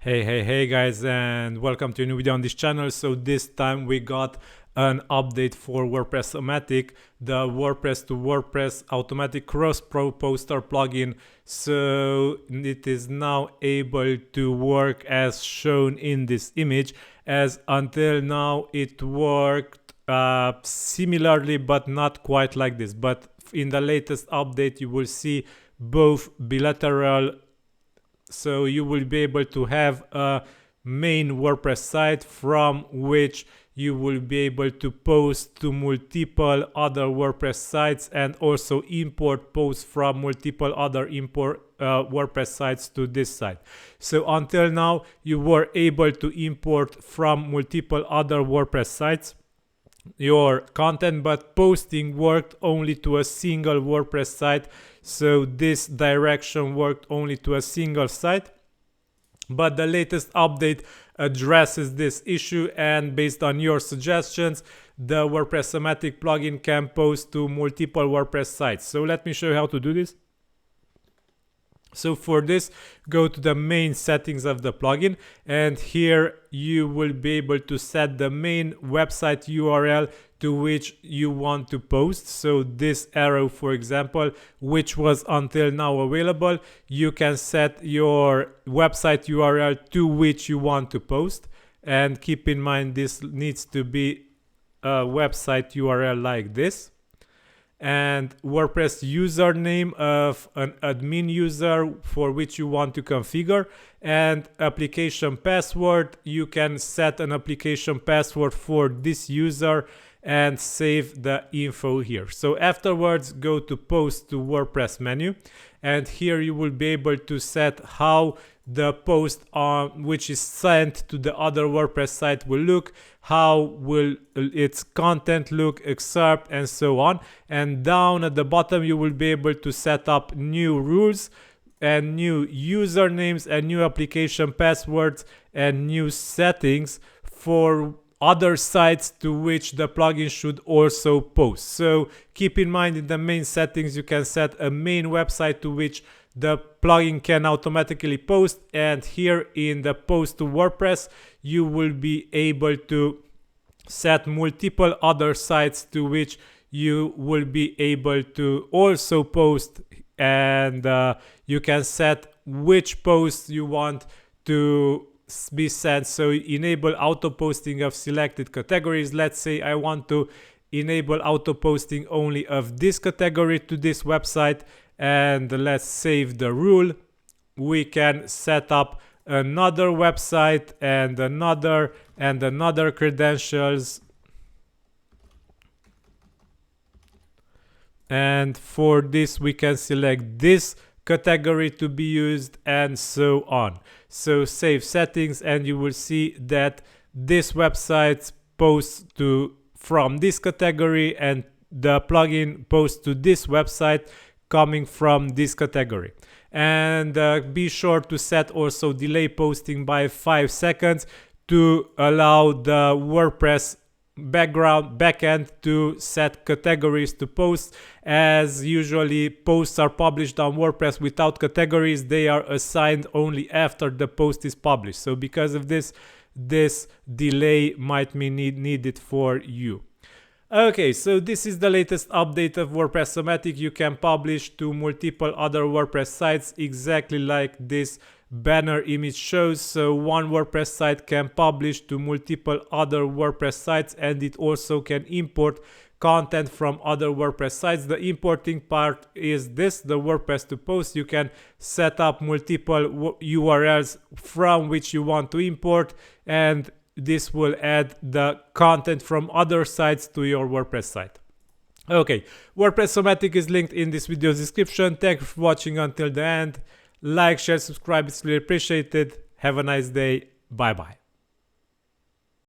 Hey guys, and welcome to a new video on this channel. So this time we got an update for Wordpressomatic, the WordPress to WordPress automatic cross poster plugin. So it is now able to work as shown in this image, as until now it worked similarly but not quite like this. But in the latest update you will see both bilateral. So you will be able to have a main WordPress site from which you will be able to post to multiple other WordPress sites and also import posts from multiple other WordPress sites to this site. So until now you were able to import from multiple other WordPress sites your content, but posting worked only to a single WordPress site. So this direction worked only to a single site, but the latest update addresses this issue, and based on your suggestions the Wordpressomatic plugin can post to multiple WordPress sites. So let me show you how to do this. So for this, go to the main settings of the plugin, and here you will be able to set the main website URL to which you want to post. So this arrow, for example, which was until now available, you can set your website URL to which you want to post. And keep in mind, this needs to be a website URL like this. And WordPress username of an admin user for which you want to configure, and application password. You can set an application password for this user and save the info here. So afterwards, go to post to WordPress menu, and here you will be able to set how the post which is sent to the other WordPress site will look, how will its content look, excerpt, and so on. And down at the bottom you will be able to set up new rules and new usernames and new application passwords and new settings for other sites to which the plugin should also post. So keep in mind, in the main settings you can set a main website to which the plugin can automatically post, and here in the post to WordPress you will be able to set multiple other sites to which you will be able to also post, and you can set which posts you want to be sent. So enable auto posting of selected categories. Let's say I want to enable auto posting only of this category to this website, and let's save the rule. We can set up another website and another credentials, and for this we can select this category to be used, and so on. So save settings, and you will see that this website posts to from this category and the plugin posts to this website coming from this category. And be sure to set also delay posting by 5 seconds to allow the WordPress backend to set categories to post, as usually posts are published on WordPress without categories. They are assigned only after the post is published. So because of this delay might be needed for you. Okay, so this is the latest update of Wordpressomatic. You can publish to multiple other WordPress sites exactly like this banner image shows. So one WordPress site can publish to multiple other WordPress sites, and it also can import content from other WordPress sites. The importing part is this, the WordPress to post. You can set up multiple URLs from which you want to import, and this will add the content from other sites to your WordPress site. Okay, Wordpressomatic is linked in this video's description. Thank you for watching until the end. Like, share, subscribe, it's really appreciated. Have a nice day. Bye bye.